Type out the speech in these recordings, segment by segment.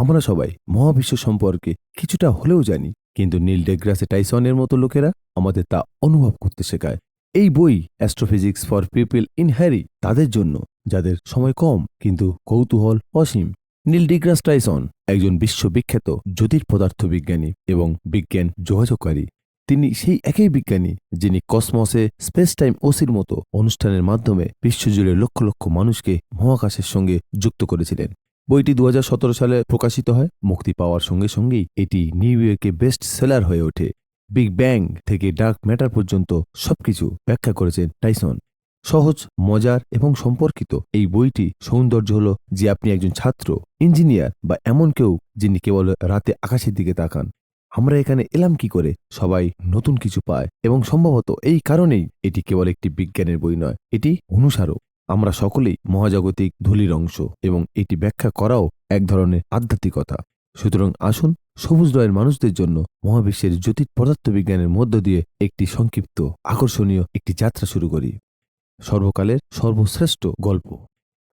আমরা সবাই মহাবিশ্ব সম্পর্কে কিছুটা হলেও জানি, কিন্তু নীল ডেগ্রাসে টাইসনের মতো লোকেরা আমাদের তা অনুভব করতে শেখায়। এই বই astrophysics for people in Harry তাদের জন্য যাদের সময় কম কিন্তু কৌতূহল অসীম। নীল ডিগ্রাস টাইসন একজন বিশ্ববিখ্যাত জ্যোতির্পদার্থবিজ্ঞানী এবং বিজ্ঞান যোগাযোগকারী। তিনি সেই একই বিজ্ঞানী যিনি কসমসে স্পেস টাইম ওসির মতো অনুষ্ঠানের মাধ্যমে বিশ্বজুড়ে লক্ষ লক্ষ মানুষকে মহাকাশের সঙ্গে যুক্ত করেছিলেন। বইটি 2017 সালে প্রকাশিত হয়। মুক্তি পাওয়ার সঙ্গে সঙ্গেই এটি নিউ ইয়র্কে বেস্ট সেলার হয়ে ওঠে। বিগ ব্যাং থেকে ডার্ক ম্যাটার পর্যন্ত সবকিছু ব্যাখ্যা করেছেন টাইসন। সহজ, মজার এবং সম্পর্কিত এই বইটি সৌন্দর্য হল যে আপনি একজন ছাত্র, ইঞ্জিনিয়ার বা এমন কেউ যিনি কেবল রাতে আকাশের দিকে তাকান। আমরা এখানে এলাম কি করে সবাই নতুন কিছু পায়, এবং সম্ভবত এই কারণেই এটি কেবল একটি বিজ্ঞানের বই নয়, এটি অনুসারক। আমরা সকলেই মহাজাগতিক ধূলির অংশ এবং এটি ব্যাখ্যা করাও এক ধরনের আধ্যাত্মিকতা। সুতরাং আসুন সবুজ রয়ের মানুষদের জন্য মহাবিশ্বের জ্যোতির পদার্থবিজ্ঞানের মধ্য দিয়ে একটি সংক্ষিপ্ত আকর্ষণীয় একটি যাত্রা শুরু করি। সর্বকালের সর্বশ্রেষ্ঠ গল্প।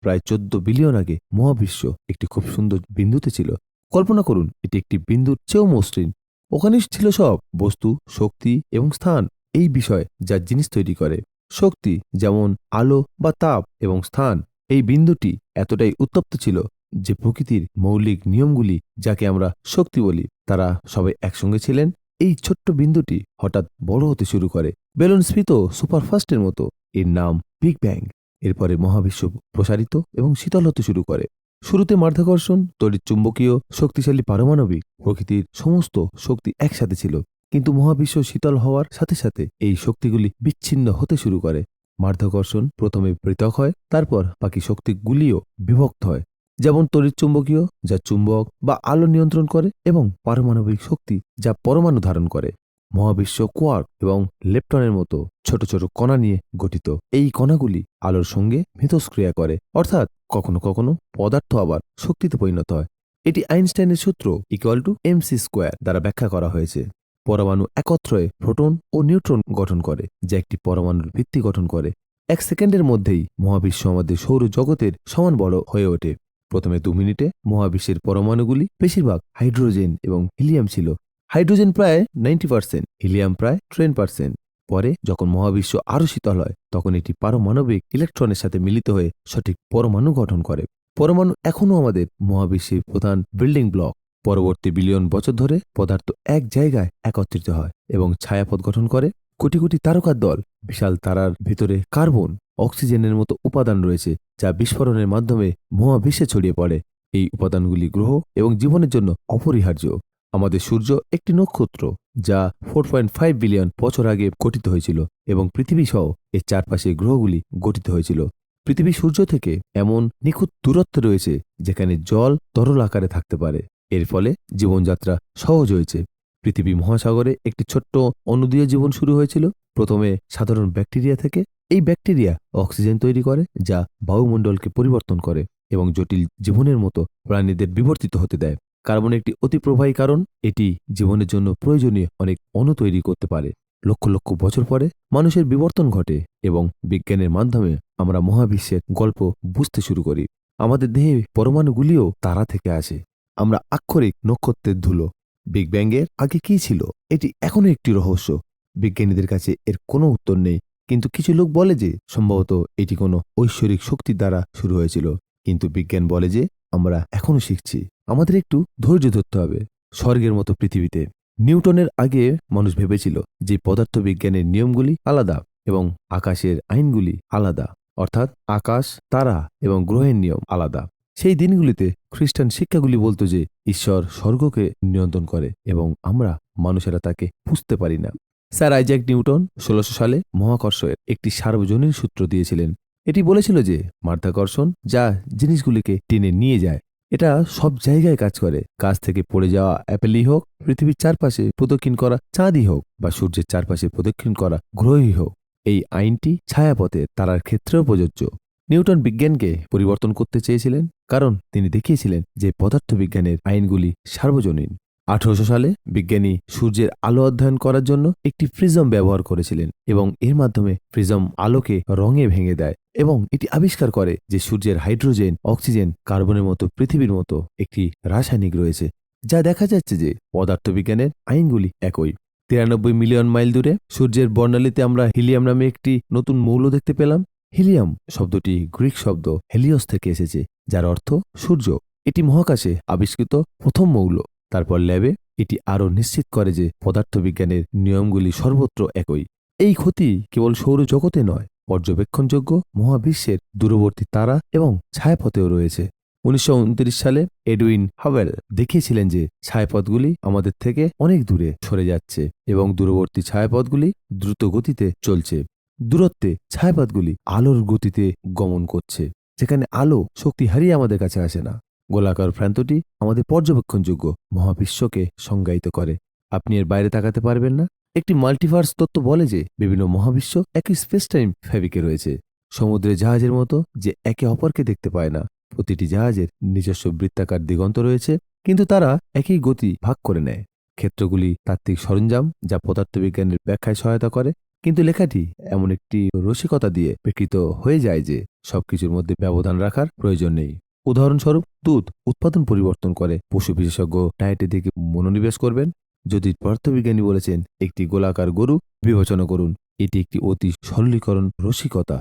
প্রায় 14 বিলিয়ন আগে মহাবিশ্ব একটি খুব সুন্দর বিন্দুতে ছিল। কল্পনা করুন, এটি একটি বিন্দুর চেয়েও মসৃণ। ওখানেই ছিল সব বস্তু, শক্তি এবং স্থান। এই বিষয় যা জিনিস তৈরি করে, শক্তি যেমন আলো বা তাপ এবং স্থান, এই বিন্দুটি এতটাই উত্তপ্ত ছিল যে প্রকৃতির মৌলিক নিয়মগুলি, যাকে আমরা শক্তি বলি, তারা সবাই একসঙ্গে ছিলেন। এই ছোট্ট বিন্দুটি হঠাৎ বড় হতে শুরু করে, বেলুন স্ফীত সুপারফাস্টের মতো। এর নাম বিগ ব্যাং। এরপরে মহাবিশ্ব প্রসারিত এবং শীতল হতে শুরু করে। শুরুতে মাধ্যাকর্ষণ, তড়িৎচুম্বকীয়, শক্তিশালী পারমাণবিক, প্রকৃতির সমস্ত শক্তি একসাথে ছিল। কিন্তু মহাবিশ্ব শীতল হওয়ার সাথে সাথে এই শক্তিগুলি বিচ্ছিন্ন হতে শুরু করে। মাধ্যাকর্ষণ প্রথমে পৃথক হয়, তারপর বাকি শক্তিগুলিও বিভক্ত হয়। যেমন তড়িৎচুম্বকীয়, যা চুম্বক বা আলো নিয়ন্ত্রণ করে, এবং পারমাণবিক শক্তি, যা পরমাণু ধারণ করে। মহাবিশ্ব কোয়ার্ক এবং লেপটনের মতো ছোট ছোট কণা নিয়ে গঠিত। এই কণাগুলি আলোর সঙ্গে মিথস্ক্রিয়া করে, অর্থাৎ কখনো কখনো পদার্থ আবার শক্তিতে পরিণত হয়। এটি আইনস্টাইনের সূত্র = mc² দ্বারা ব্যাখ্যা করা হয়েছে। পরমাণু একত্র হয়ে প্রোটন ও নিউট্রন গঠন করে, যা একটি পরমাণুর ভিত্তি গঠন করে। 1 সেকেন্ডের মধ্যেই মহাবিশ্ব আমাদের সৌরজগতের সমান বড় হয়ে ওঠে। প্রথমে 2 মিনিটে মহাবিশ্বের পরমাণুগুলি বেশিরভাগ হাইড্রোজেন এবং হিলিয়াম ছিল। হাইড্রোজেন প্রায় 90%, হিলিয়াম প্রায় 10%। পরে যখন মহাবিশ্ব আরও শীতল হয়, তখন এটি পারমাণবিক ইলেকট্রনের সাথে মিলিত হয়ে সঠিক পরমাণু গঠন করে। পরমাণু এখনও আমাদের মহাবিশ্বের প্রধান বিল্ডিং ব্লক। পরবর্তী বিলিয়ন বছর ধরে পদার্থ এক জায়গায় একত্রিত হয় এবং ছায়াপথ গঠন করে। কোটি কোটি তারকার দল। বিশাল তারার ভিতরে কার্বন, অক্সিজেনের মতো উপাদান রয়েছে, যা বিস্ফোরণের মাধ্যমে মহাবিশ্বে ছড়িয়ে পড়ে। এই উপাদানগুলি গ্রহ এবং জীবনের জন্য অপরিহার্য। আমাদের সূর্য একটি নক্ষত্র, যা 4.5 বিলিয়ন বছর আগে গঠিত হয়েছিল, এবং পৃথিবী সহ এর চারপাশে গ্রহগুলি গঠিত হয়েছিল। পৃথিবী সূর্য থেকে এমন নিখুঁত দূরত্বে রয়েছে যেখানে জল তরল আকারে থাকতে পারে। এর ফলে জীবনযাত্রা সহজ হয়েছে। পৃথিবী মহাসাগরে একটি ছোট্ট অণুদীয় জীবন শুরু হয়েছিল, প্রথমে সাধারণ ব্যাকটেরিয়া থেকে। এই ব্যাকটেরিয়া অক্সিজেন তৈরি করে, যা বায়ুমণ্ডলকে পরিবর্তন করে এবং জটিল জীবনের মতো প্রাণীদের বিবর্তিত হতে দেয়। কার্বন একটি অতি প্রবাহী কারণ, এটি জীবনের জন্য প্রয়োজনীয় অনেক অণু তৈরি করতে পারে। লক্ষ লক্ষ বছর পরে মানুষের বিবর্তন ঘটে এবং বিজ্ঞানের মাধ্যমে আমরা মহাবিশ্বের গল্প বুঝতে শুরু করি। আমাদের দেহে পরমাণুগুলিও তারা থেকে আসে। আমরা আক্ষরিক নক্ষত্রের ধুলো। বিগ ব্যাংয়ের আগে কি ছিল, এটি এখনো একটি রহস্য। বিজ্ঞানীদের কাছে এর কোনো উত্তর নেই, কিন্তু কিছু লোক বলে যে সম্ভবত এটি কোনো ঐশ্বরিক শক্তির দ্বারা শুরু হয়েছিল। কিন্তু বিজ্ঞান বলে যে আমরা এখনো শিখছি, আমাদের একটু ধৈর্য ধরতে হবে। স্বর্গের মতো পৃথিবীতে নিউটনের আগে মানুষ ভেবেছিল যে পদার্থবিজ্ঞানের নিয়মগুলি আলাদা এবং আকাশের আইনগুলি আলাদা, অর্থাৎ আকাশ, তারা এবং গ্রহের নিয়ম আলাদা। সেই দিনগুলিতে খ্রিস্টান শিক্ষাগুলি বলতো যে ঈশ্বর স্বর্গকে নিয়ন্ত্রণ করে এবং আমরা মানুষেরা তাকে বুঝতে পারি না। স্যার আইজ্যাক নিউটন 1600 সালে মহাকর্ষের একটি সার্বজনীন সূত্র দিয়েছিলেন। এটি বলেছিল যে মাধ্যাকর্ষণ যা জিনিসগুলিকে টেনে নিয়ে যায়, এটা সব জায়গায় কাজ করে। গাছ থেকে পড়ে যাওয়া অ্যাপেলই হোক, পৃথিবীর চারপাশে প্রদক্ষিণ করা চাঁদই হোক, বা সূর্যের চারপাশে প্রদক্ষিণ করা গ্রহই হোক। এই আইনটি ছায়াপথের তারার ক্ষেত্রেও প্রযোজ্য। নিউটন বিজ্ঞানকে পরিবর্তন করতে চেয়েছিলেন, কারণ তিনি দেখিয়েছিলেন যে পদার্থবিজ্ঞানের আইনগুলি সার্বজনীন। 1800 সালে বিজ্ঞানী সূর্যের আলো অধ্যয়ন করার জন্য একটি প্রিজম ব্যবহার করেছিলেন এবং এর মাধ্যমে প্রিজম আলোকে রঙে ভেঙে দেয় এবং এটি আবিষ্কার করে যে সূর্যের হাইড্রোজেন, অক্সিজেন, কার্বনের মতো পৃথিবীর মতো একটি রাসায়নিক রয়েছে, যা দেখা যাচ্ছে যে পদার্থবিজ্ঞানের আইনগুলি একই। 93 মিলিয়ন মাইল দূরে সূর্যের বর্ণালীতে আমরা হিলিয়াম নামে একটি নতুন মৌল দেখতে পেলাম। হিলিয়াম শব্দটি গ্রিক শব্দ হেলিওস থেকে এসেছে, যার অর্থ সূর্য। এটি মহাকাশে আবিষ্কৃত প্রথম মৌল। তারপর ল্যাবে এটি আরও নিশ্চিত করে যে পদার্থবিজ্ঞানের নিয়মগুলি সর্বত্র একই। এই ক্ষতি কেবল সৌরজগতে নয়, পর্যবেক্ষণযোগ্য মহাবিশ্বের দূরবর্তী তারা এবং ছায়াপথেও রয়েছে। 1929 সালে এডউইন হাবেল দেখিয়েছিলেন যে ছায়াপথগুলি আমাদের থেকে অনেক দূরে সরে যাচ্ছে এবং দূরবর্তী ছায়াপথগুলি দ্রুত গতিতে চলছে। দূরত্বে ছায়াপথগুলি আলোর গতিতে গমন করছে, যেখানে আলো শক্তি হারিয়ে আমাদের কাছে আসে না। গোলাকার প্রান্তটি আমাদের পর্যবেক্ষণযোগ্য মহাবিশ্বকে সংজ্ঞায়িত করে। আপনি এর বাইরে তাকাতে পারবেন না। একটি মাল্টিভার্স তত্ত্ব বলে যে বিভিন্ন মহাবিশ্ব একই স্পেস টাইম ফ্যাব্রিকে রয়েছে, সমুদ্রের জাহাজের মতো যে একে অপরকে দেখতে পায় না। প্রতিটি জাহাজের নিজস্ব বৃত্তাকার দিগন্ত রয়েছে, কিন্তু তারা একই গতি ভাগ করে নেয়। ক্ষেত্রগুলি তাত্ত্বিক সরঞ্জাম যা পদার্থবিজ্ঞানের ব্যাখ্যায় সহায়তা করে, কিন্তু লেখাটি এমন একটি রসিকতা দিয়ে বিকৃত হয়ে যায় যে সবকিছুর মধ্যে ব্যবধান রাখার প্রয়োজন নেই। উদাহরণস্বরূপ, দুধ উৎপাদন পরিবর্তন করে। পশু বিশেষজ্ঞ ডায়েটের দিকে মনোনিবেশ করবেন। যদি পদার্থবিজ্ঞানী বলেছেন একটি গোলাকার গরু বিবেচনা করুন, এটি একটি অতি সরলীকরণ রসিকতা।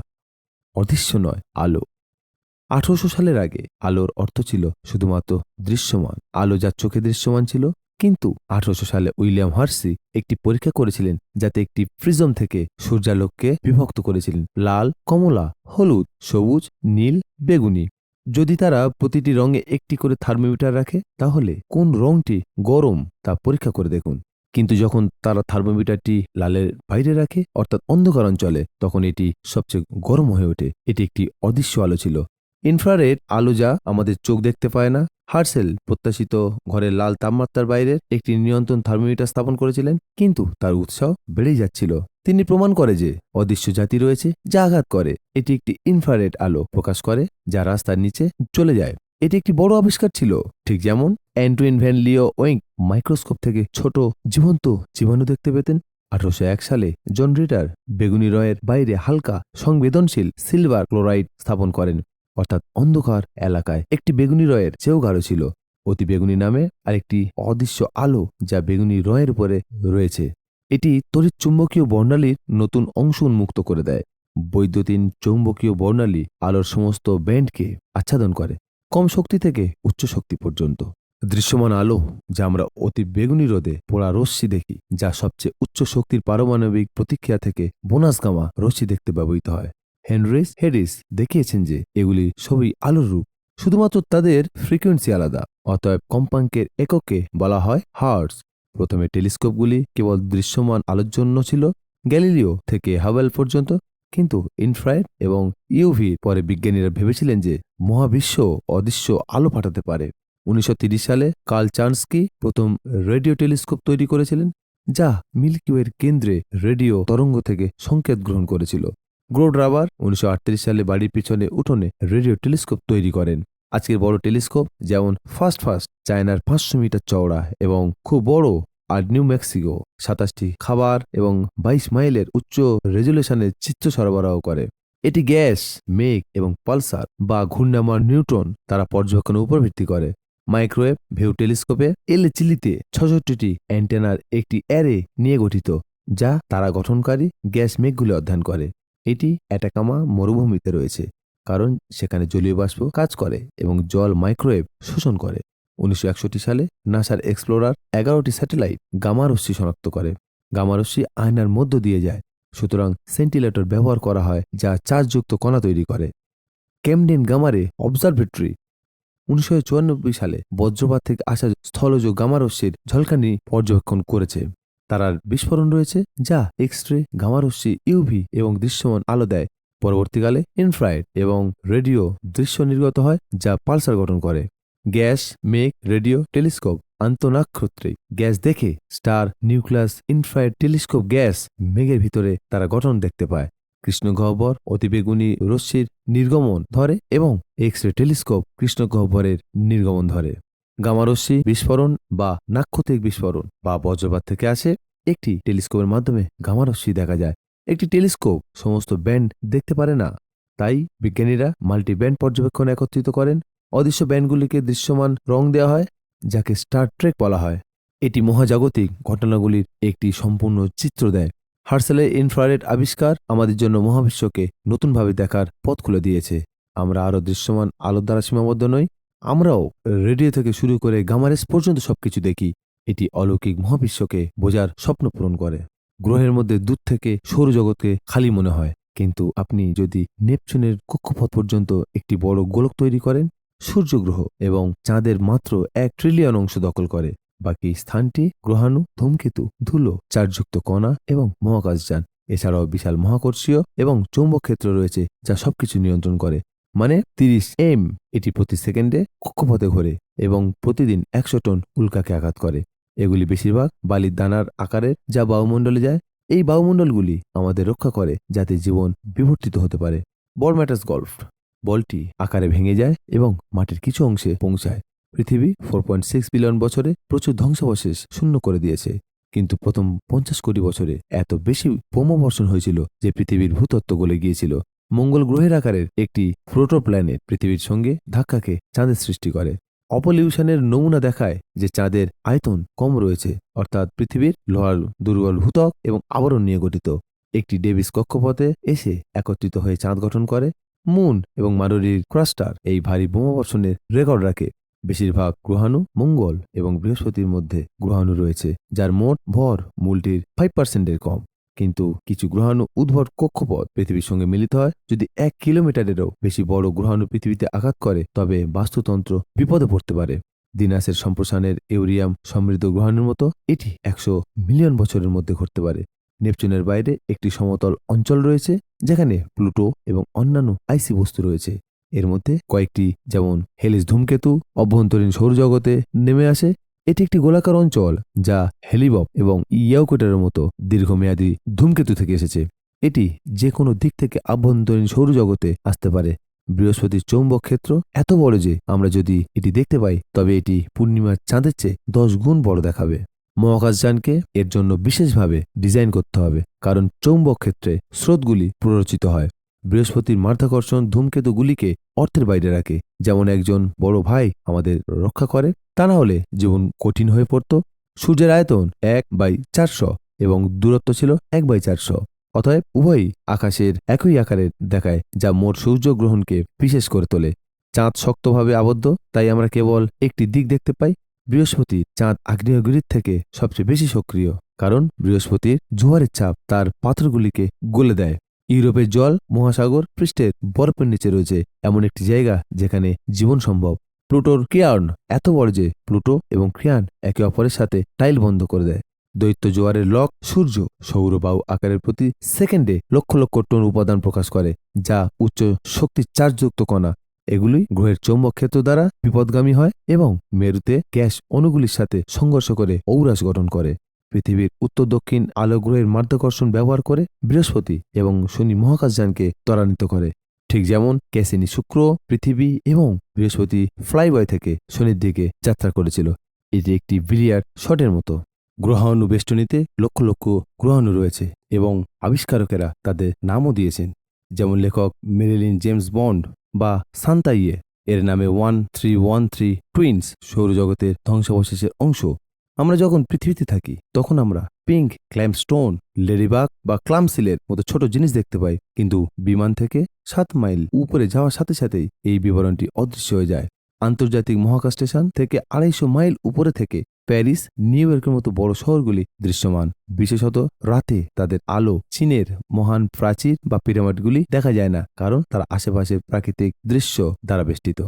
অদৃশ্য নয়, আলো। 1800 সালের আগে আলোর অর্থ ছিল শুধুমাত্র দৃশ্যমান আলো, যা চোখে দৃশ্যমান ছিল। কিন্তু 1800 সালে উইলিয়াম হার্সি একটি পরীক্ষা করেছিলেন, যাতে একটি প্রিজম থেকে সূর্যালোককে বিভক্ত করেছিলেন লাল, কমলা, হলুদ, সবুজ, নীল, বেগুনি। যদি তারা প্রতিটি রঙে একটি করে থার্মোমিটার রাখে, তাহলে কোন রংটি গরম তা পরীক্ষা করে দেখুন। কিন্তু যখন তারা থার্মোমিটারটি লালের বাইরে রাখে, অর্থাৎ অন্ধকার অঞ্চলে, তখন এটি সবচেয়ে গরম হয়ে ওঠে। এটি একটি অদৃশ্য আলো ছিল, ইনফ্রারেড আলো, যা আমাদের চোখ দেখতে পায় না। হার্সেল প্রত্যাশিত ঘরের লাল তাপমাত্রার বাইরে একটি নিয়ন্ত্রণ থার্মোমিটার স্থাপন করেছিলেন, কিন্তু তার উৎসাহ বেড়েই যাচ্ছিল। তিনি প্রমাণ করে যে অদৃশ্য জাতি রয়েছে যা আঘাত করে। এটি একটি ইনফ্রারেড আলো প্রকাশ করে যা রাস্তার নিচে চলে যায়। এটি একটি বড় আবিষ্কার ছিল, ঠিক যেমন অ্যান্টুইন ভ্যান লিওয়েঙ্ক মাইক্রোস্কোপ থেকে ছোট জীবন্ত জীবাণু দেখতে পেতেন। 1801 সালে জন রিডার বেগুনি রয়ের বাইরে হালকা সংবেদনশীল সিলভার ক্লোরাইড স্থাপন করেন, অর্থাৎ অন্ধকার এলাকায় একটি বেগুনি রয়ের চেয়েও গাঢ় ছিল। অতি বেগুনি নামে আরেকটি অদৃশ্য আলো যা বেগুনি রয়ের উপরে রয়েছে। এটি তড়িৎ চুম্বকীয় বর্ণালীর নতুন অংশ উন্মুক্ত করে দেয়। বৈদ্যুতিন চৌম্বকীয় বর্ণালী আলোর সমস্ত ব্যান্ডকে আচ্ছাদন করে, কম শক্তি থেকে উচ্চ শক্তি পর্যন্ত। দৃশ্যমান আলো, যা আমরা অতি বেগুনি রোদে পোড়া রশ্মি দেখি, যা সবচেয়ে উচ্চ শক্তির পারমাণবিক প্রতিক্রিয়া থেকে বোনাস গামা রশ্মি দেখতে ব্যবহৃত হয়। হেনরি হ্যারিস দেখিয়েছেন যে এগুলি সবই আলোর রূপ, শুধুমাত্র তাদের ফ্রিকোয়েন্সি আলাদা। অতএব কম্পাঙ্কের এককে বলা হয় হার্টজ। প্রথমে টেলিস্কোপগুলি কেবল দৃশ্যমান আলোর জন্য ছিল, গ্যালিলিও থেকে হাবেল পর্যন্ত, কিন্তু ইনফ্রারেড এবং ইউভি পরে বিজ্ঞানীরা ভেবেছিলেন যে মহাবিশ্ব অদৃশ্য আলো পাঠাতে পারে। 1930 সালে কার্ল চান্সকি প্রথম রেডিও টেলিস্কোপ তৈরি করেছিলেন, যা মিল্কি ওয়ের কেন্দ্রে রেডিও তরঙ্গ থেকে সংকেত গ্রহণ করেছিল। গ্রোড রাবার 1938 সালে বাড়ির পিছনে উঠোনে রেডিও টেলিস্কোপ তৈরি করেন। আজকের বড় টেলিস্কোপ যেমন ফাস্ট চায়নার 500 মিটার চওড়া এবং খুব বড়, আর নিউ মেক্সিকো 27টি খাবার এবং 22 মাইলের উচ্চ রেজুলেশনের চিত্র সরবরাহ করে। এটি গ্যাস, মেঘ এবং পালসার বা ঘূর্ণায়মান নিউট্রন তারা পর্যবেক্ষণের উপর ভিত্তি করে। মাইক্রোওয়েভ ভেউ টেলিস্কোপে চিলিতে 66টি অ্যান্টেনার একটি অ্যারে নিয়ে গঠিত, যা তারা গঠনকারী গ্যাস মেঘগুলি অধ্যয়ন করে। এটি অ্যাটাকামা মরুভূমিতে রয়েছে, কারণ সেখানে জলীয় বাষ্প কাজ করে এবং জল মাইক্রোওয়েভ শোষণ করে। 1961 সালে নাসার এক্সপ্লোরার 11টি স্যাটেলাইট গামা রশ্মি শনাক্ত করে। গামা রশ্মি আয়নার মধ্য দিয়ে যায়, সুতরাং সেন্টিলেটর ব্যবহার করা হয় যা চার্জযুক্ত কণা তৈরি করে। ক্যামডেন গামারে অবজারভেটরি 1994 সালে বজ্রপাত থেকে আসা স্থলজ গামা রশ্মির ঝলকানি পর্যবেক্ষণ করেছে। তারার বিস্ফোরণ রয়েছে যা এক্স রে, গামা রশ্মি, ইউভি এবং দৃশ্যমান আলো দেয়। পরবর্তীকালে ইনফ্রারেড এবং রেডিও দৃশ্য নির্গত হয় যা পালসার গঠন করে। গ্যাস, মেঘ, রেডিও টেলিস্কোপ আন্তঃনাক্ষত্রিক গ্যাস দেখে, star nucleus infrared telescope gas মেঘের ভিতরে তারা গঠন দেখতে পায়। কৃষ্ণগহ্বর অতিবেগুনি রশ্মির নির্গমন ধরে এবং এক্স রে টেলিস্কোপ কৃষ্ণগহ্বরের নির্গমন ধরে। গামারশ্মি বিস্ফোরণ বা নাক্ষত্রিক বিস্ফোরণ বা বজ্রপাত থেকে আসে। একটি টেলিস্কোপের মাধ্যমে গামারশ্মি দেখা যায়। একটি টেলিস্কোপ সমস্ত ব্যান্ড দেখতে পারে না, তাই বিজ্ঞানীরা মাল্টি ব্যান্ড পর্যবেক্ষণ একত্রিত করেন। অদৃশ্য ব্যান্ডগুলিকে দৃশ্যমান রং দেওয়া হয়, যাকে স্টার ট্রেক বলা হয়। এটি মহাজাগতিক ঘটনাগুলির একটি সম্পূর্ণ চিত্র দেয়। হার্সেলের ইনফ্রারেড আবিষ্কার আমাদের জন্য মহাবিশ্বকে নতুনভাবে দেখার পথ খুলে দিয়েছে। আমরা আরও দৃশ্যমান আলোর দ্বারা সীমাবদ্ধ নই, আমরাও রেডিও থেকে শুরু করে গামারেস পর্যন্ত সবকিছু দেখি। এটি অলৌকিক মহাবিশ্বকে বোঝার স্বপ্ন পূরণ করে। গ্রহের মধ্যে দূর থেকে সৌরজগৎকে খালি মনে হয়, কিন্তু আপনি যদি নেপচুনের কক্ষপথ পর্যন্ত একটি বড় গোলক তৈরি করেন, সূর্যগ্রহ এবং চাঁদের মাত্র 1 ট্রিলিয়ন অংশ দখল করে। বাকি স্থানটি গ্রহাণু, ধূমকেতু, ধুলো, চার্জযুক্ত কণা এবং মহাকাশযান। এছাড়াও বিশাল মহাকর্ষীয় এবং চৌম্বক ক্ষেত্র রয়েছে যা সবকিছু নিয়ন্ত্রণ করে। মানে 30 এটি প্রতি সেকেন্ডে কক্ষপথে ঘোরে এবং প্রতিদিন 100 টন উল্কাকে আঘাত করে। এগুলি বেশিরভাগ বালির দানার আকারের, যা বায়ুমণ্ডলে যায়। এই বায়ুমণ্ডলগুলি আমাদের রক্ষা করে যাতে জীবন বিবর্তিত হতে পারে। বল ম্যাটার্স গল্ফ বলটি আকারে ভেঙে যায় এবং মাটির কিছু অংশে পৌঁছায়। পৃথিবী 4.6 বিলিয়ন বছরে প্রচুর ধ্বংসাবশেষ শূন্য করে দিয়েছে, কিন্তু প্রথম 50 কোটি বছরে এত বেশি বোমাবর্ষণ হয়েছিল যে পৃথিবীর ভূতত্ত্ব গলে গিয়েছিল। মঙ্গল গ্রহের আকারের একটি প্রোটোপ্ল্যানেট পৃথিবীর সঙ্গে ধাক্কাকে চাঁদের সৃষ্টি করে। অপলিউশনের নমুনা দেখায় যে চাঁদের আয়তন কম রয়েছে, অর্থাৎ পৃথিবীর লোহার দুর্বল ভূত্বক এবং আবরণ নিয়ে গঠিত। একটি ডেভিস কক্ষপথে এসে একত্রিত হয়ে চাঁদ গঠন করে। মুন এবং মারুরির ক্রাস্টার এই ভারী বোমাবর্ষণের রেকর্ড রাখে। বেশিরভাগ গ্রহাণু মঙ্গল এবং বৃহস্পতির মধ্যে গ্রহাণু রয়েছে, যার মোট ভর মূলটির 5%-এর কম। কিন্তু কিছু গ্রহাণু উদ্ভট কক্ষপথ পৃথিবীর সঙ্গে মিলিত হয়। যদি 1 কিলোমিটারেরও বেশি বড় গ্রহাণু পৃথিবীতে আঘাত করে, তবে বাস্তুতন্ত্র বিপদে পড়তে পারে। দিনাসের সম্প্রসারণের ইউরিয়াম সমৃদ্ধ গ্রহাণুর মতো এটি 100 মিলিয়ন বছরের মধ্যে ঘটতে পারে। নেপচুনের বাইরে একটি সমতল অঞ্চল রয়েছে, যেখানে প্লুটো এবং অন্যান্য আইসি বস্তু রয়েছে। এর মধ্যে কয়েকটি, যেমন হেলিস ধূমকেতু, অভ্যন্তরীণ সৌরজগতে নেমে আসে। এটি একটি গোলাকার অঞ্চল যা হেলিবব এবং ইউক্যাটের মতো দীর্ঘমেয়াদী ধূমকেতু থেকে এসেছে। এটি যে কোনো দিক থেকে আভ্যন্তরীণ সৌরজগতে আসতে পারে। বৃহস্পতির চৌম্বক ক্ষেত্র এত বড় যে আমরা যদি এটি দেখতে পাই, তবে এটি পূর্ণিমার চাঁদের চেয়ে 10 গুণ বড় দেখাবে। মহাকাশযানকে এর জন্য বিশেষভাবে ডিজাইন করতে হবে, কারণ চৌম্বক ক্ষেত্রে স্রোতগুলি প্ররোচিত হয়। বৃহস্পতির মাধ্যাকর্ষণ ধূমকেতুগুলিকে অর্থের বাইরে রাখে। যেমন একজন বড় ভাই আমাদের রক্ষা করে, তা না হলে জীবন কঠিন হয়ে পড়ত। সূর্যের আয়তন 1/400 এবং দূরত্ব ছিল 1/400। অতএব উভয়ই আকাশের একই আকারের দেখায়, যা মোট সূর্যগ্রহণকে বিশেষ করে তোলে। চাঁদ শক্তভাবে আবদ্ধ, তাই আমরা কেবল একটি দিক দেখতে পাই। বৃহস্পতির চাঁদ আগ্নেয়গিরির থেকে সবচেয়ে বেশি সক্রিয়, কারণ বৃহস্পতির জোয়ারের চাপ তার পাথরগুলিকে গলে দেয়। ইউরোপের জল মহাসাগর পৃষ্ঠের বরফের নিচে রয়েছে এমন একটি জায়গা যেখানে জীবন সম্ভব। প্লুটোর ক্রিয়ার্ন এত বড় যে প্লুটো এবং ক্রিয়ান একে অপরের সাথে টাইল বন্ধ করে দেয়। দৈত্য জোয়ারের লক সূর্য সৌরবাহু আকারের প্রতি সেকেন্ডে লক্ষ লক্ষ টন উপাদান প্রকাশ করে, যা উচ্চ শক্তি চার্জযুক্ত কণা। এগুলি গ্রহের চৌম্বক ক্ষেত্র দ্বারা বিপদগামী হয় এবং মেরুতে গ্যাস অণুগুলির সাথে সংঘর্ষ করে ঔরাস গঠন করে। পৃথিবীর উত্তর দক্ষিণ আলো গ্রহের মাধ্যাকর্ষণ ব্যবহার করে বৃহস্পতি এবং শনি মহাকাশযানকে ত্বরান্বিত করে, ঠিক যেমন ক্যাসিনি শুক্র, পৃথিবী এবং বৃহস্পতি ফ্লাইবয় থেকে শনির দিকে যাত্রা করেছিল। এটি একটি বিলিয়ার্ড শটের মতো। গ্রহাণু বেষ্টনীতে লক্ষ লক্ষ গ্রহাণু রয়েছে এবং আবিষ্কারকেরা তাদের নামও দিয়েছেন, যেমন লেখক মেরিলিন জেমস বন্ড বা সান্তাইয়ে এর নামে 1313 টুইন্স সৌরজগতের ধ্বংসাবশেষের অংশ। আমরা যখন পৃথিবীতে থাকি তখন আমরা পিঙ্ক ক্ল্যামস্টোন, লেডিবাগ বা ক্লামসিলের মতো ছোট জিনিস দেখতে পাই, কিন্তু বিমান থেকে 7 মাইল উপরে যাওয়ার সাথে সাথেই এই বিবরণটি অদৃশ্য হয়ে যায়। আন্তর্জাতিক মহাকাশ স্টেশন থেকে 250 মাইল উপরে থেকে প্যারিস, নিউ ইয়র্কের মতো বড় শহরগুলি দৃশ্যমান। বিশেষত রাতে তাদের আলো চীনের মহান প্রাচীর বা পিরামিডগুলি দেখা যায় না, কারণ তারা আশেপাশের প্রাকৃতিক দৃশ্য দ্বারা বেষ্টিত।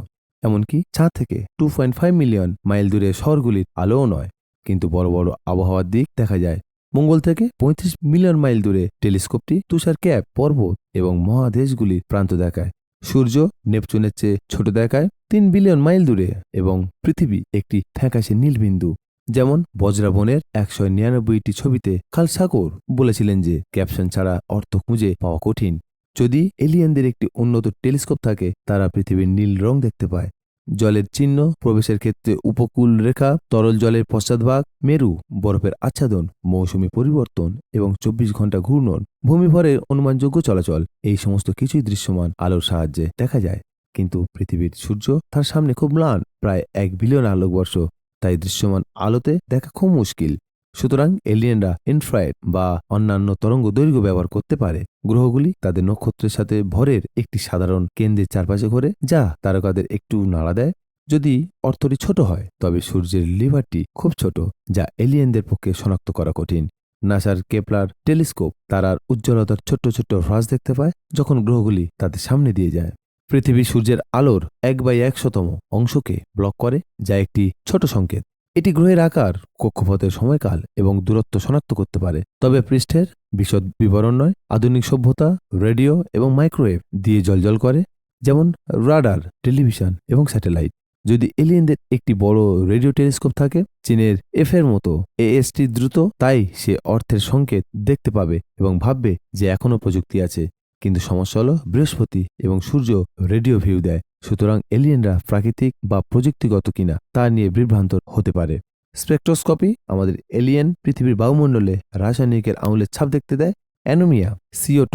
এমনকি চাঁদ থেকে 2.5 মিলিয়ন মাইল দূরে শহরগুলির আলোও নয়, কিন্তু বড় বড় আবহাওয়ার দিক দেখা যায়। মঙ্গল থেকে 35 মিলিয়ন মাইল দূরে টেলিস্কোপটি তুষার ক্যাপ, পর্বত এবং মহাদেশগুলির প্রান্ত দেখায়। সূর্য নেপচুনের চেয়ে ছোট দেখায় 3 বিলিয়ন মাইল দূরে, এবং পৃথিবী একটি ফ্যাকাশে নীলবিন্দু। যেমন বজ্রাবনের 199টি ছবিতে কার্ল সাগর বলেছিলেন যে ক্যাপশন ছাড়া অর্থ খুঁজে পাওয়া কঠিন। যদি এলিয়েনদের একটি উন্নত টেলিস্কোপ থাকে, তারা পৃথিবীর নীল রং দেখতে পায়। জলের চিহ্ন, প্রবেশের ক্ষেত্রে উপকূল রেখা, তরল জলের পশ্চাৎভাগ, মেরু, বরফের আচ্ছাদন, মৌসুমী পরিবর্তন এবং 24 ঘন্টা ঘূর্ণন, ভূমিভরের অনুমানযোগ্য চলাচল, এই সমস্ত কিছুই দৃশ্যমান আলোর সাহায্যে দেখা যায়। কিন্তু পৃথিবীর সূর্য তার সামনে খুব ম্লান, প্রায় 1 বিলিয়ন আলোকবর্ষ, তাই দৃশ্যমান আলোতে দেখা খুব মুশকিল। সুতরাং এলিয়েনরা ইনফ্রারেড বা অন্যান্য তরঙ্গ দৈর্ঘ্য ব্যবহার করতে পারে। গ্রহগুলি তাদের নক্ষত্রের সাথে ভরের একটি সাধারণ কেন্দ্রের চারপাশে ঘোরে, যা তারকাদের একটু নাড়া দেয়। যদি অর্থটি ছোট হয়, তবে সূর্যের লিভারটি খুব ছোট, যা এলিয়েনদের পক্ষে শনাক্ত করা কঠিন। নাসার কেপলার টেলিস্কোপ তারার উজ্জ্বলতার ছোট্ট ছোট্ট হ্রাস দেখতে পায় যখন গ্রহগুলি তাদের সামনে দিয়ে যায়। পৃথিবী সূর্যের আলোর 1/100তম অংশকে ব্লক করে, যা একটি ছোট সংকেত। এটি গ্রহের আকার, কক্ষপথের সময়কাল এবং দূরত্ব শনাক্ত করতে পারে, তবে পৃষ্ঠের বিশদ বিবরণ নয়। আধুনিক সভ্যতা রেডিও এবং মাইক্রোওয়েভ দিয়ে জ্বলজ্বল করে, যেমন রাডার, টেলিভিশন এবং স্যাটেলাইট। যদি এলিয়েনদের একটি বড় রেডিও টেলিস্কোপ থাকে, চীনের এফের মতো এএসটি দ্রুত, তাই সে অর্থের সংকেত দেখতে পাবে এবং ভাববে যে এখনও প্রযুক্তি আছে। কিন্তু সমস্যা হলো বৃহস্পতি এবং সূর্য রেডিও ভিউ দেয়, সুতরাং এলিয়েনরা প্রাকৃতিক বা প্রযুক্তিগত কিনা তা নিয়ে বিভ্রান্ত হতে পারে। স্পেকট্রোস্কোপি আমাদের এলিয়েন পৃথিবীর বায়ুমণ্ডলে রাসায়নিকের আঙুলের ছাপ দেখতে দেয়। অ্যানোমিয়া, CO2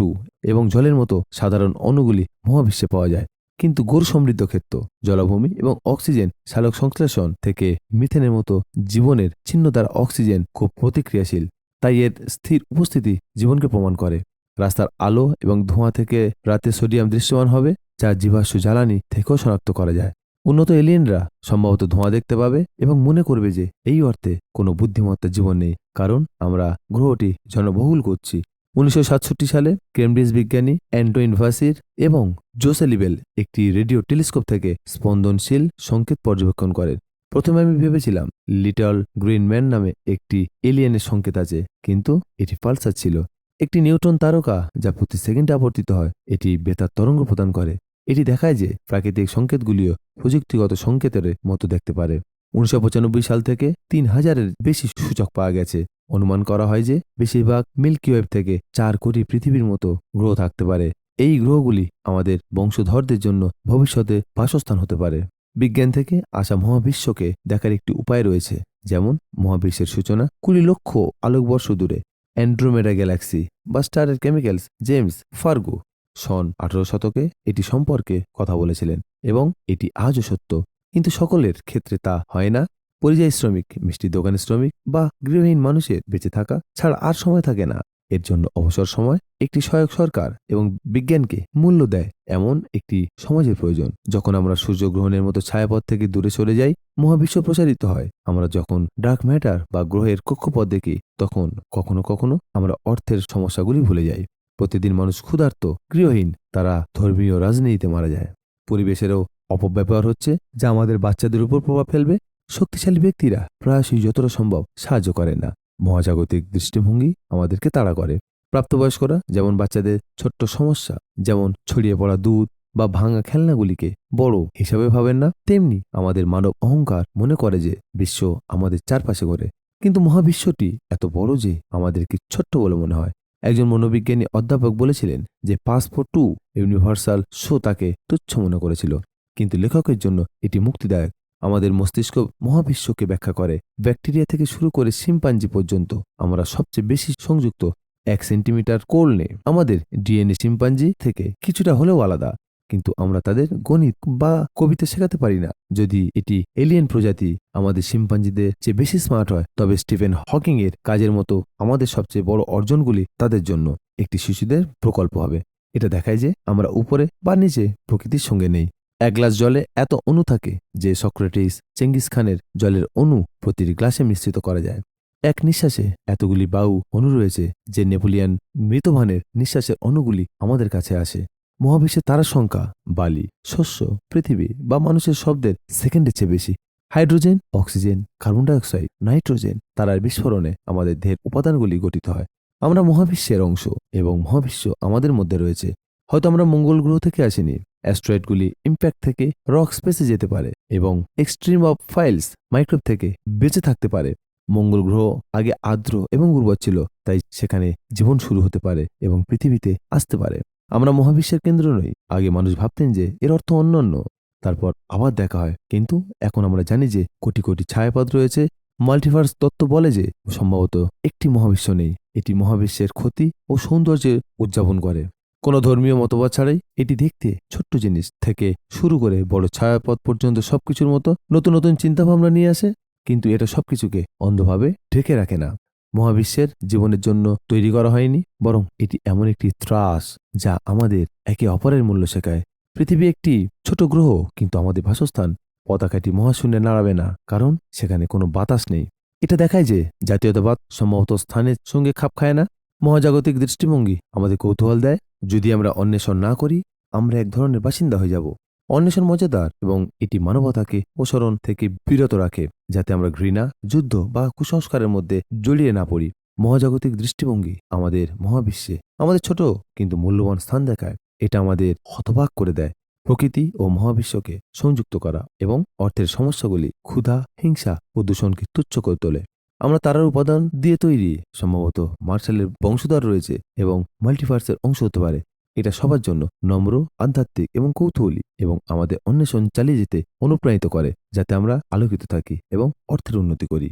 এবং জলের মতো সাধারণ অণুগুলি মহাবিশ্বে পাওয়া যায়, কিন্তু গৌর সমৃদ্ধ ক্ষেত্র, জলাভূমি এবং অক্সিজেন সালোক সংশ্লেষণ থেকে মিথেনের মতো জীবনের চিহ্ন দ্বারা অক্সিজেন খুব প্রতিক্রিয়াশীল, তাই এর স্থির উপস্থিতি জীবনকে প্রমাণ করে। রাস্তার আলো এবং ধোঁয়া থেকে রাতে সোডিয়াম দৃশ্যমান হবে, যা জীবাশ্ম জ্বালানি থেকেও শনাক্ত করা যায়। উন্নত এলিয়েনরা সম্ভবত ধোঁয়া দেখতে পাবে এবং মনে করবে যে এই অর্থে কোনো বুদ্ধিমত্তা জীবন নেই, কারণ আমরা গ্রহটি জনবহুল করছি। 1967 সালে কেমব্রিজ বিজ্ঞানী অ্যান্টোইন ভাসির এবং জোসে লিবেল একটি রেডিও টেলিস্কোপ থেকে স্পন্দনশীল সংকেত পর্যবেক্ষণ করেন। প্রথমে আমি ভেবেছিলাম লিটল গ্রিন ম্যান নামে একটি এলিয়েনের সংকেত আছে, কিন্তু এটি পালসার ছিল, একটি নিউট্রন তারকা যা প্রতি সেকেন্ডে আবর্তিত হয়। এটি বেতার তরঙ্গ প্রদান করে। এটি দেখায় যে প্রাকৃতিক সংকেতগুলিও প্রযুক্তিগত সংকেতের মতো দেখতে পারে। 1995 সাল থেকে 3000-এর বেশি সূচক পাওয়া গেছে। অনুমান করা হয় যে বেশিরভাগ মিল্কি ওয়েব থেকে 4 কোটি পৃথিবীর মতো গ্রহ থাকতে পারে। এই গ্রহগুলি আমাদের বংশধরদের জন্য ভবিষ্যতে বাসস্থান হতে পারে। বিজ্ঞান থেকে আসা মহাবিশ্বকে দেখার একটি উপায় রয়েছে, যেমন মহাবিশ্বের সূচনা 20 লক্ষ আলোকবর্ষ দূরে অ্যান্ড্রোমেডা গ্যালাক্সি বা স্টারের কেমিক্যালস। জেমস ফার্গো সন 18 শতকে এটি সম্পর্কে কথা বলেছিলেন এবং এটি আজও সত্য, কিন্তু সকলের ক্ষেত্রে তা হয় না। পরিযায়ী শ্রমিক, মিষ্টি দোকানের শ্রমিক বা গৃহহীন মানুষের বেঁচে থাকা ছাড়া আর সময় থাকে না। এর জন্য অবসর সময়, একটি সহায়ক সরকার এবং বিজ্ঞানকে মূল্য দেয় এমন একটি সমাজের প্রয়োজন। যখন আমরা সূর্যগ্রহণের মতো ছায়াপথ থেকে দূরে সরে যাই, মহাবিশ্ব প্রসারিত হয়। আমরা যখন ডার্ক ম্যাটার বা গ্রহের কক্ষপথ দেখি, তখন কখনো কখনো আমরা অর্থের সমস্যাগুলি ভুলে যাই। প্রতিদিন মানুষ ক্ষুধার্ত, গৃহহীন, তারা ধর্মীয় রাজনীতিতে মারা যায়। পরিবেশেরও অপব্যবহার হচ্ছে, যা আমাদের বাচ্চাদের উপর প্রভাব ফেলবে। শক্তিশালী ব্যক্তিরা প্রায়শই যতটা সম্ভব সাহায্য করেন না। মহাজাগতিক দৃষ্টিভঙ্গি আমাদেরকে তাড়া করে। প্রাপ্তবয়স্করা যেমন বাচ্চাদের ছোট্ট সমস্যা, যেমন ছড়িয়ে পড়া দুধ বা ভাঙা খেলনাগুলিকে বড় হিসাবে ভাবেন না, তেমনি আমাদের মানব অহংকার মনে করে যে বিশ্ব আমাদের চারপাশে ঘোরে, কিন্তু মহাবিশ্বটি এত বড় যে আমাদেরকে ছোট্ট বলে মনে হয়। একজন মনোবিজ্ঞানী অধ্যাপক বলেছিলেন যে পাসপোর্ট টু ইউনিভার্সাল শো তাকে তুচ্ছ মনে করেছিল, কিন্তু লেখকের জন্য এটি মুক্তিদায়ক। আমাদের মস্তিষ্ক মহাবিশ্বকে ব্যাখ্যা করে। ব্যাকটেরিয়া থেকে শুরু করে শিম্পাঞ্জি পর্যন্ত আমরা সবচেয়ে বেশি সংযুক্ত 1 সেন্টিমিটার কোলনে। আমাদের ডিএনএ শিম্পাঞ্জি থেকে কিছুটা হলেও আলাদা, কিন্তু আমরা তাদের গণিত বা কবিতা শেখাতে পারি না। যদি এটি এলিয়েন প্রজাতি আমাদের শিম্পাঞ্জিদের চেয়ে বেশি স্মার্ট হয়, তবে স্টিফেন হকিং এর কাজের মতো আমাদের সবচেয়ে বড় অর্জনগুলি তাদের জন্য একটি শিশুদের প্রকল্প হবে। এটা দেখায় যে আমরা উপরে বা নিচে প্রকৃতির সঙ্গে নেই। 1 গ্লাস জলে এত অণু থাকে যে সক্রেটিস, চেঙ্গিস খানের জলের অণু প্রতিটি গ্লাসে মিশ্রিত করা যায়। এক নিঃশ্বাসে এতগুলি বায়ু অণু রয়েছে যে নেপোলিয়ান মৃতভানের নিঃশ্বাসের অণুগুলি আমাদের কাছে আসে। মহাবিশ্বের তারার সংখ্যা বালি, শস্য, পৃথিবী বা মানুষের শব্দের সেকেন্ডের চেয়ে বেশি। Hydrogen, oxygen, carbon dioxide, nitrogen তারার বিস্ফোরণে আমাদের দেহের উপাদানগুলি গঠিত হয়। আমরা মহাবিশ্বের অংশ এবং মহাবিশ্ব আমাদের মধ্যে রয়েছে। হয়তো আমরা মঙ্গল গ্রহ থেকে আসিনি। অ্যাস্ট্রয়েডগুলি ইম্প্যাক্ট থেকে রক স্পেসে যেতে পারে এবং এক্সট্রিম অফ ফাইলস মাইক্রোব থেকে বেঁচে থাকতে পারে। মঙ্গল গ্রহ আগে আর্দ্র এবং উর্বর ছিল, তাই সেখানে জীবন শুরু হতে পারে এবং পৃথিবীতে আসতে পারে। আমরা মহাবিশ্বের কেন্দ্র নই। আগে মানুষ ভাবতেন যে এর অর্থ অন্যান্য। তারপর আবার দেখা হয়, কিন্তু এখন আমরা জানি যে কোটি কোটি ছায়াপথ রয়েছে। মাল্টিভার্স তত্ত্ব বলে যে সম্ভবত একটি মহাবিশ্ব নেই, এটি মহাবিশ্বের ক্ষতি ও সৌন্দর্যের উদযাপন করে। কোনো ধর্মীয় মতবাদ ছাড়াই এটি দেখতে ছোট্ট জিনিস থেকে শুরু করে বড় ছায়াপথ পর্যন্ত সবকিছুর মতো নতুন নতুন চিন্তাভাবনা নিয়ে আসে, কিন্তু এটা সবকিছুকে অন্ধভাবে ঢেকে রাখে না। মহাবিশ্বের জীবনের জন্য তৈরি করা হয়নি, বরং এটি এমন একটি ত্রাস যা আমাদের একে অপরের মূল্য শেখায়। পৃথিবী একটি ছোট গ্রহ, কিন্তু আমাদের বাসস্থান। পতাকাটি মহাশূন্যে নাড়াবে না, কারণ সেখানে কোনো বাতাস নেই। এটা দেখায় যে জাতীয়তাবাদ সম্ভবত স্থানের সঙ্গে খাপ খায় না। মহাজাগতিক দৃষ্টিভঙ্গি আমাদের কৌতূহল দেয়। যদি আমরা অন্বেষণ না করি, আমরা এক ধরনের বাসিন্দা হয়ে যাব। অন্বেষণ মজাদার, এবং এটি মানবতাকে প্রসারণ থেকে বিরত রাখে, যাতে আমরা ঘৃণা, যুদ্ধ বা কুসংস্কারের মধ্যে জড়িয়ে না পড়ি। মহাজাগতিক দৃষ্টিভঙ্গি আমাদের মহাবিশ্বে আমাদের ছোট কিন্তু মূল্যবান স্থান দেখায়। এটা আমাদের হতবাক করে দেয়। প্রকৃতি ও মহাবিশ্বকে সংযুক্ত করা এবং অর্থের সমস্যাগুলি, ক্ষুধা, হিংসা ও দূষণকে তুচ্ছ করে তোলে। আমরা তারার উপাদান দিয়ে তৈরি, সম্ভবত মার্শালের বংশধর রয়েছে এবং মাল্টিভার্সের অংশ হতে পারে। এটা সবার জন্য নম্র, আধ্যাত্মিক এবং কৌতূহলী, এবং আমাদের অন্বেষণ চালিয়ে যেতে অনুপ্রাণিত করে, যাতে আমরা আলোকিত থাকি এবং অর্থের উন্নতি করি।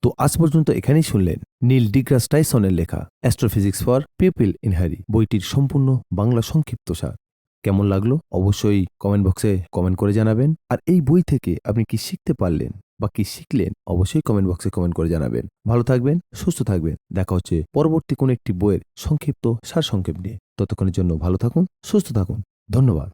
তো আজ পর্যন্ত এখানেই শুনলেন নীল ডিগ্রাস টাইসনের লেখা astrophysics for people in Harry বইটির সম্পূর্ণ বাংলা সংক্ষিপ্ত সার। কেমন লাগলো অবশ্যই কমেন্ট বক্সে কমেন্ট করে জানাবেন। আর এই বই থেকে আপনি কি শিখতে পারলেন বা কি শিখলেন, অবশ্যই কমেন্ট বক্সে কমেন্ট করে জানাবেন। ভালো থাকবেন, সুস্থ থাকবেন। দেখা হচ্ছে পরবর্তী কোন একটি বইয়ের সংক্ষিপ্ত সার সংক্ষেপ নিয়ে। ততক্ষণের জন্য ভালো থাকুন, সুস্থ থাকুন। ধন্যবাদ।